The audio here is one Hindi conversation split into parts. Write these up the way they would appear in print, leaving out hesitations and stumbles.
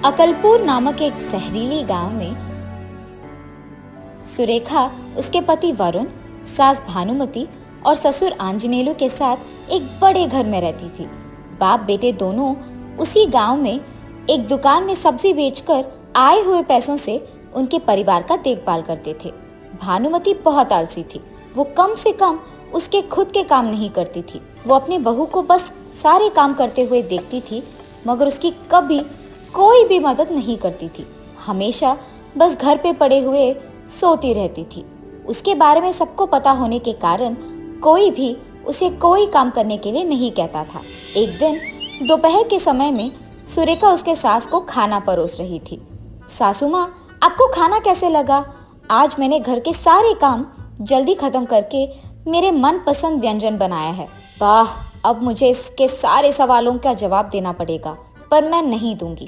अकलपुर नामक एक जहरीली गांव में सुरेखा उसके पति वरुण, सास भानुमति और ससुर आंजनेलु के साथ एक बड़े घर में रहती थी। बाप बेटे दोनों उसी गांव में एक दुकान में सब्जी बेचकर आए हुए पैसों से उनके परिवार का देखभाल करते थे। भानुमति बहुत आलसी थी। वो कम से कम उसके खुद के काम नहीं करती थी। वो अपनी बहू को बस सारे काम करते हुए देखती थी, मगर उसकी कभी कोई भी मदद नहीं करती थी। हमेशा बस घर पे पड़े हुए सोती रहती थी। उसके बारे में सबको पता होने के कारण कोई भी उसे कोई काम करने के लिए नहीं कहता था। एक दिन दोपहर के समय में सुरेखा उसके सास को खाना परोस रही थी। सासू माँ, आपको खाना कैसे लगा? आज मैंने घर के सारे काम जल्दी खत्म करके मेरे मनपसंद व्यंजन बनाया है। वाह, अब मुझे इसके सारे सवालों का जवाब देना पड़ेगा, पर मैं नहीं दूंगी।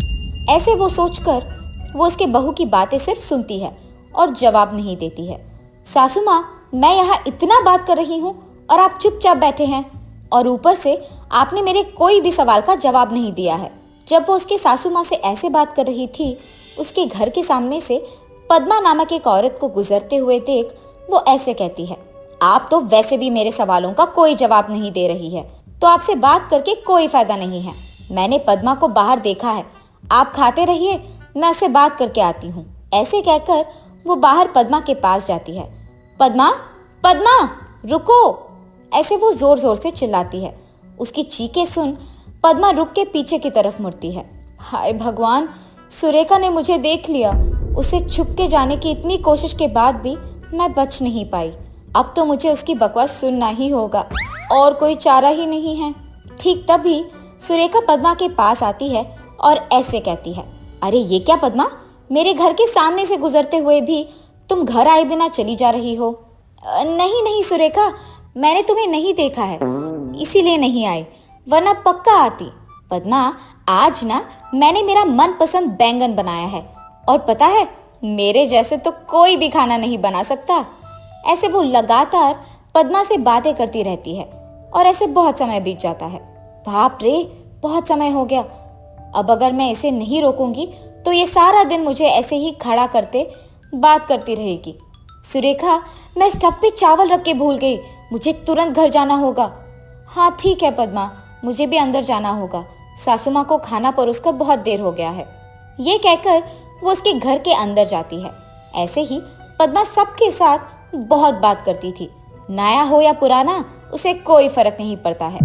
ऐसे वो सोचकर वो उसके बहू की बातें सिर्फ सुनती है और जवाब नहीं देती है। सासू माँ, मैं यहाँ इतना बात कर रही हूँ और आप चुपचाप बैठे हैं, और ऊपर से आपने मेरे कोई भी सवाल का जवाब नहीं दिया है। जब वो उसके सासू माँ से ऐसे बात कर रही थी, उसके घर के सामने से पद्मा नामक एक औरत को गुजरते हुए देख वो ऐसे कहती है, आप तो वैसे भी मेरे सवालों का कोई जवाब नहीं दे रही है, तो आपसे बात करके कोई फायदा नहीं है। मैंने पद्मा को बाहर देखा है, आप खाते रहिए, मैं उससे बात करके आती हूँ। ऐसे कहकर वो बाहर पद्मा के पास जाती है। पद्मा, पद्मा, रुको! ऐसे वो जोर जोर से चिल्लाती है। उसकी चीखें सुन पद्मा रुक के पीछे की तरफ मुड़ती है। हाय भगवान, सुरेखा ने मुझे देख लिया। उसे छुप के जाने की इतनी कोशिश के बाद भी मैं बच नहीं पाई। अब तो मुझे उसकी बकवास सुनना ही होगा, और कोई चारा ही नहीं है। ठीक तभी सुरेखा पद्मा के पास आती है और ऐसे कहती है, अरे ये क्या पद्मा, मेरे घर के सामने से गुजरते हुए भी तुम घर आए बिना चली जा रही हो। नहीं नहीं सुरेखा, मैंने तुम्हें नहीं देखा है, इसीलिए नहीं आई, वरना पक्का आती। पद्मा, आज ना मैंने मेरा मनपसंद बैंगन बनाया है, और पता है मेरे जैसे तो कोई भी खाना नहीं बना सकता। ऐसे वो लगातार पद्मा से बातें करती रहती है और ऐसे बहुत समय बीत जाता है। बाप रे, बहुत समय हो गया। अब अगर मैं इसे नहीं रोकूंगी तो ये सारा दिन मुझे ऐसे ही खड़ा करते बात करती रहेगी। सुरेखा, मैं स्टव पे चावल रख के भूल गई, मुझे तुरंत घर जाना होगा। हाँ ठीक है पद्मा, मुझे भी अंदर जाना होगा, सासू माँ को खाना परोसकर बहुत देर हो गया है। ये कहकर वो उसके घर के अंदर जाती है। ऐसे ही पद्मा सबके साथ बहुत बात करती थी। नया हो या पुराना, उसे कोई फर्क नहीं पड़ता है।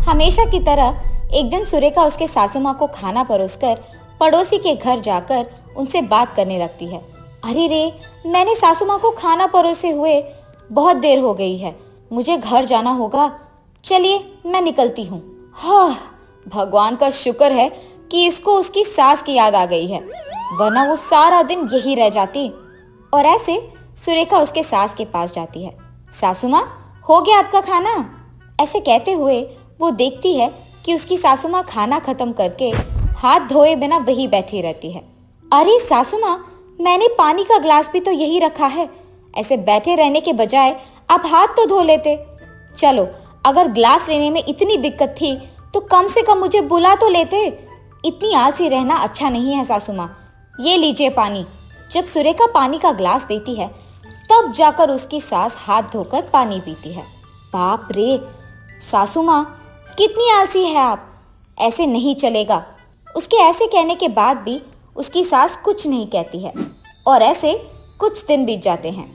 हमेशा की तरह एक दिन सुरेखा उसके सासू माँ को खाना परोसकर पड़ोसी के घर जाकर उनसे बात करने लगती है। अरे रे, मैंने सासू माँ को खाना परोसे हुए बहुत देर हो गई है, मुझे घर जाना होगा, चलिए मैं निकलती हूँ। हाँ, भगवान का शुक्र है कि इसको उसकी सास की याद आ गई है, वरना वो सारा दिन यही रह जाती। और ऐसे सुरेखा उसके सास के पास जाती है। सासू माँ, हो गया आपका खाना? ऐसे कहते हुए वो देखती है कि उसकी सासू माँ खाना खत्म करके हाथ धोए बिना वही बैठी रहती है। अरे सासू माँ, मैंने पानी का ग्लास भी तो यही रखा है, ऐसे बैठे रहने के बजाय आप हाथ तो धो लेते। चलो, अगर ग्लास लेने में इतनी दिक्कत थी तो कम से कम मुझे बुला तो लेते। इतनी आलसी रहना अच्छा नहीं है सासू माँ, ये लीजिए पानी। जब सुरेखा पानी का ग्लास देती है तब जाकर उसकी सास हाथ धोकर पानी पीती है। बाप रे, सासू माँ कितनी आलसी है आप, ऐसे नहीं चलेगा। उसके ऐसे कहने के बाद भी उसकी सास कुछ नहीं कहती है, और ऐसे कुछ दिन बीत जाते हैं।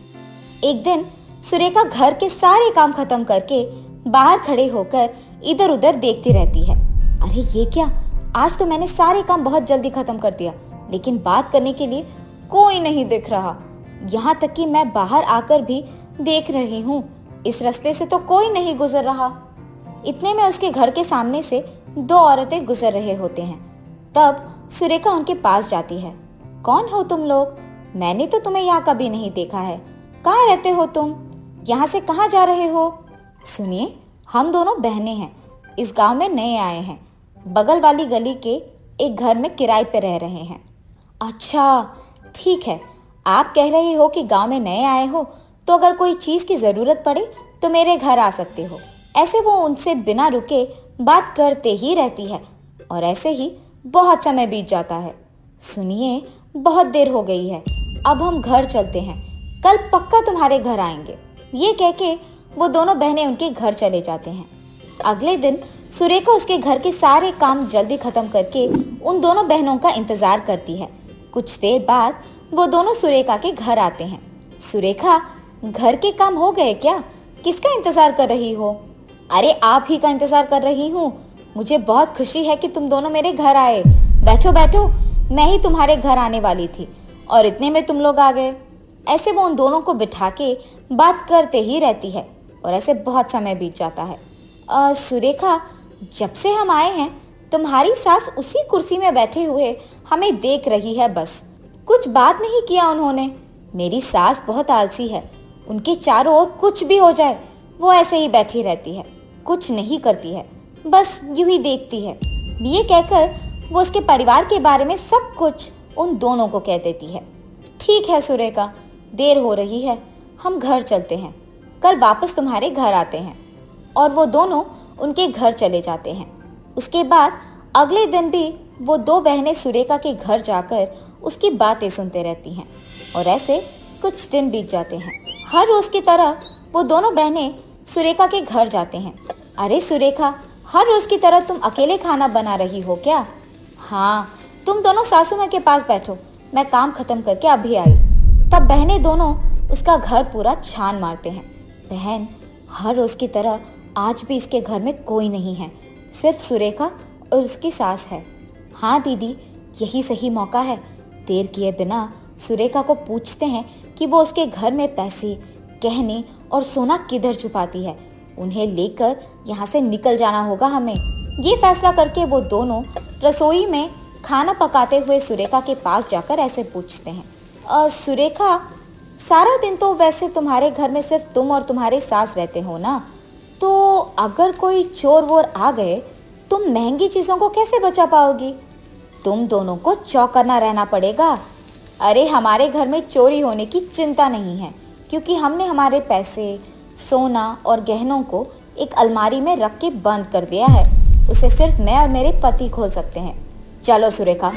एक दिन सुरेखा घर के सारे काम खत्म करके बाहर खड़े होकर इधर उधर देखती रहती है। अरे ये क्या, आज तो मैंने सारे काम बहुत जल्दी खत्म कर दिया, लेकिन बात करने के लिए कोई नहीं दिख रहा। यहाँ तक कि मैं बाहर आकर भी देख रही हूँ, इस रास्ते से तो कोई नहीं गुजर रहा। इतने में उसके घर के सामने से दो औरतें गुजर रहे होते हैं। तब सुरेखा उनके पास जाती है। कौन हो तुम लोग? मैंने तो तुम्हें यहाँ कभी नहीं देखा है, कहाँ रहते हो तुम? यहाँ से कहाँ जा रहे हो? सुनिए, हम दोनों बहनें हैं, इस गांव में नए आए हैं, बगल वाली गली के एक घर में किराए पे रह रहे हैं। अच्छा ठीक है, आप कह रहे हो कि गांव में नए आए हो, तो अगर कोई चीज की जरूरत पड़े तो मेरे घर आ सकते हो। ऐसे वो उनसे बिना रुके बात करते ही रहती है, और ऐसे ही बहुत समय बीत जाता है। सुनिए, बहुत देर हो गई है, अब हम घर चलते हैं, कल पक्का तुम्हारे घर आएंगे। ये कह के वो दोनों बहनें उनके घर चले जाते हैं। अगले दिन सुरेखा उसके घर के सारे काम जल्दी खत्म करके उन दोनों बहनों का इंतजार करती है। कुछ देर बाद वो दोनों सुरेखा के घर आते हैं। सुरेखा, घर के काम हो गए क्या? किसका इंतजार कर रही हो? अरे आप ही का इंतजार कर रही हूँ। मुझे बहुत खुशी है कि तुम दोनों मेरे घर आए। बैठो बैठो, मैं ही तुम्हारे घर आने वाली थी और इतने में तुम लोग आ गए। ऐसे वो उन दोनों को बिठा के बात करते ही रहती है और ऐसे बहुत समय बीत जाता है। सुरेखा, जब से हम आए हैं तुम्हारी सास उसी कुर्सी में बैठे हुए हमें देख रही है, बस कुछ बात नहीं किया उन्होंने। मेरी सास बहुत आलसी है, उनके चारों ओर कुछ भी हो जाए वो ऐसे ही बैठी रहती है, कुछ नहीं करती है, बस यूं ही देखती है। ये कहकर वो उसके परिवार के बारे में सब कुछ उन दोनों को कह देती है। ठीक है सुरेखा, देर हो रही है, हम घर चलते हैं, कल वापस तुम्हारे घर आते हैं। और वो दोनों उनके घर चले जाते हैं। उसके बाद अगले दिन भी वो दो बहनें सुरेखा के घर जाकर उसकी बातें सुनते रहती हैं और ऐसे कुछ दिन बीत जाते हैं। हर रोज की तरह वो दोनों बहनें सुरेखा के घर जाते हैं। अरे सुरेखा, हर रोज की तरह तुम अकेले खाना बना रही हो क्या? हाँ, तुम दोनों सासू माँ के पास बैठो, मैं काम खत्म करके अभी आई। तब बहनें दोनों उसका घर पूरा छान मारते हैं। बहन, हर रोज की तरह आज भी इसके घर में कोई नहीं है, सिर्फ सुरेखा और उसकी सास है। हाँ दीदी, यही सही मौका है। देर किए बिना सुरेखा को पूछते हैं कि वो उसके घर में पैसे, गहने और सोना किधर छुपाती है। उन्हें लेकर यहाँ से निकल जाना होगा हमें। ये फैसला करके वो दोनों रसोई में खाना पकाते हुए सुरेखा के पास जाकर ऐसे पूछते हैं, सुरेखा, सारा दिन तो वैसे तुम्हारे घर में सिर्फ तुम और तुम्हारे सास रहते हो ना, तो अगर कोई चोर वोर आ गए तुम महंगी चीज़ों को कैसे बचा पाओगी? तुम दोनों को चौकन्ना रहना पड़ेगा। अरे हमारे घर में चोरी होने की चिंता नहीं है, क्योंकि हमने हमारे पैसे, सोना और गहनों को एक अलमारी में रख के बंद कर दिया है। उसे सिर्फ मैं और मेरे पति खोल सकते हैं। चलो सुरेखा,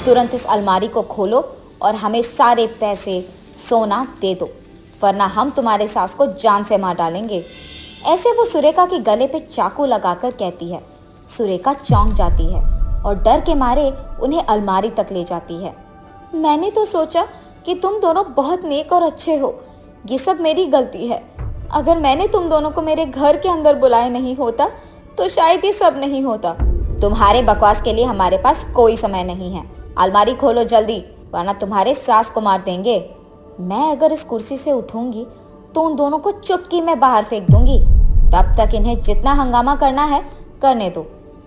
तुरंत इस अलमारी को खोलो और हमें सारे पैसे, सोना दे दो, वरना हम तुम्हारे सास को जान से मार डालेंगे। ऐसे वो सुरेखा के गले पे चाकू लगाकर कहती है। सुरेखा चौंक जाती है और डर के मारे उन्हें अलमारी तक ले जाती है। मैंने तो सोचा कि तुम दोनों बहुत नेक और अच्छे हो, ये सब मेरी गलती है। अगर मैंने तुम दोनों को मेरे घर के अंदर बुलाया नहीं होता तो शायद ये सब नहीं होता। तुम्हारे बकवास के लिए हमारे पास कोई समय नहीं है। अलमारी खोलो जल्दी, वरना तुम्हारे सास को मार देंगे। मैं अगर इस कुर्सी से उठूंगी तो उन दोनों को चुटकी में बाहर फेंक दूंगी। तब तक इन्हें जितना हंगामा करना है करने दो।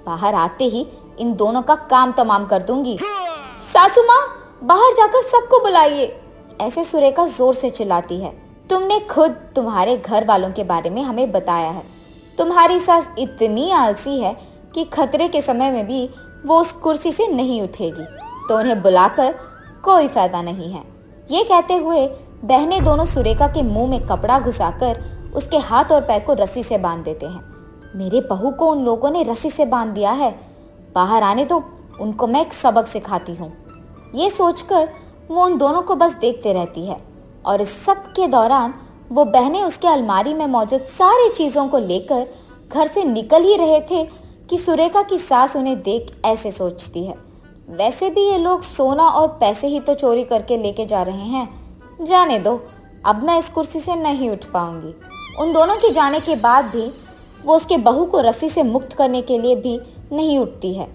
बाहर आते ही इन दोनों का काम तमाम कर दूंगी। सासू माँ, बाहर जाकर सबको बुलाइए। ऐसे सुरेखा जोर से चिल्लाती है। तुमने खुद तुम्हारे घर वालों के बारे में हमें बताया है। तुम्हारी सास इतनी आलसी है कि खतरे के समय में भी वो उस कुर्सी से नहीं उठेगी, तो उन्हें बुलाकर कोई फायदा नहीं है। ये कहते हुए बहनें दोनों सुरेखा के मुंह में कपड़ा घुसाकर उसके हाथ और पैर को रस्सी से बांध देते हैं। मेरे बहू को उन लोगों ने रस्सी से बांध दिया है, बाहर आने दो, उनको मैं एक सबक सिखाती हूँ। ये सोचकर वो उन दोनों को बस देखते रहती है और इस सब के दौरान वो बहनें उसके अलमारी में मौजूद सारी चीज़ों को लेकर घर से निकल ही रहे थे कि सुरेखा की सास उन्हें देख ऐसे सोचती है, वैसे भी ये लोग सोना और पैसे ही तो चोरी करके लेके जा रहे हैं, जाने दो, अब मैं इस कुर्सी से नहीं उठ पाऊंगी। उन दोनों के जाने के बाद भी वो उसके बहू को रस्सी से मुक्त करने के लिए भी नहीं उठती है।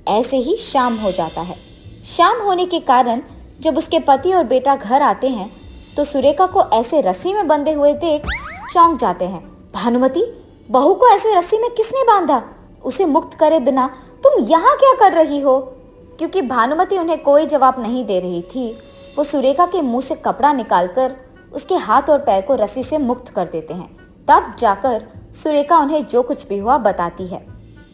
ऐसे ही शाम हो जाता है। शाम होने के कारण जब उसके पति और बेटा घर आते हैं तो सुरेखा को ऐसे रस्सी में बंधे हुए देख चौंक जाते हैं। भानुमति, बहू को ऐसे रस्सी में किसने बांधा? उसे मुक्त करे बिना तुम यहाँ क्या कर रही हो? क्योंकि भानुमति उन्हें कोई जवाब नहीं दे रही थी, वो सुरेखा के मुंह से कपड़ा निकालकर उसके हाथ और पैर को रस्सी से मुक्त कर देते हैं। तब जाकर सुरेखा उन्हें जो कुछ भी हुआ बताती है।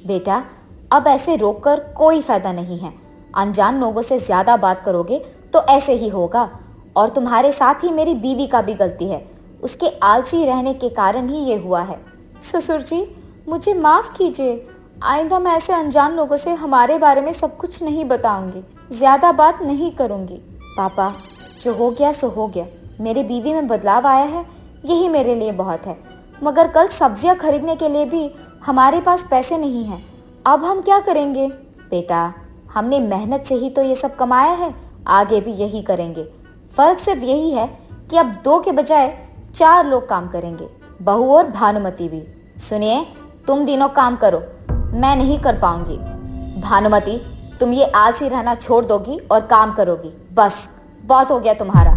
बेटा, अब ऐसे रोककर कोई फायदा नहीं है। अनजान लोगों से ज्यादा बात करोगे तो ऐसे ही होगा, और तुम्हारे साथ ही मेरी बीवी का भी गलती है। उसके आलसी रहने के कारण ही ये हुआ है। ससुर जी, मुझे माफ कीजिए, आइंदा मैं ऐसे अनजान लोगों से हमारे बारे में सब कुछ नहीं बताऊंगी, ज्यादा बात नहीं करूंगी। पापा, जो हो गया सो हो गया। मेरे बीवी में बदलाव आया है, यही मेरे लिए बहुत है। मगर कल सब्जियां खरीदने के लिए भी हमारे पास पैसे नहीं हैं। अब हम क्या करेंगे? बेटा, हमने मेहनत से ही तो ये सब कमाया है, आगे भी यही करेंगे। फर्क सिर्फ यही है कि अब 2 के बजाय 4 लोग काम करेंगे, बहू और भानुमति भी। सुनिए, तुम तीनों काम करो, मैं नहीं कर पाऊंगी। भानुमति, तुम ये आलसी रहना छोड़ दोगी और काम करोगी। बस बहुत हो गया तुम्हारा।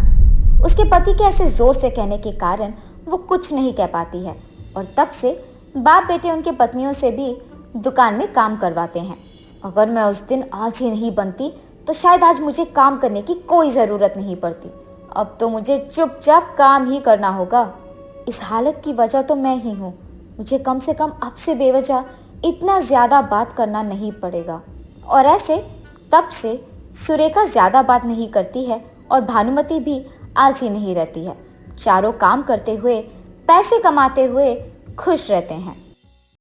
उसके पति के ऐसे जोर से कहने के कारण वो कुछ नहीं कह पाती है और तब से बाप बेटे उनके पत्नियों से भी दुकान में काम करवाते हैं। अगर मैं उस दिन आलसी नहीं बनती तो शायद आज मुझे काम करने की कोई ज़रूरत नहीं पड़ती। अब तो मुझे चुपचाप काम ही करना होगा। इस हालत की वजह तो मैं ही हूँ। मुझे कम से कम अब से बेवजह इतना ज़्यादा बात करना नहीं पड़ेगा। और ऐसे तब से सुरेखा ज़्यादा बात नहीं करती है और भानुमति भी आलसी नहीं रहती है। चारों काम करते हुए, पैसे कमाते हुए खुश रहते हैं।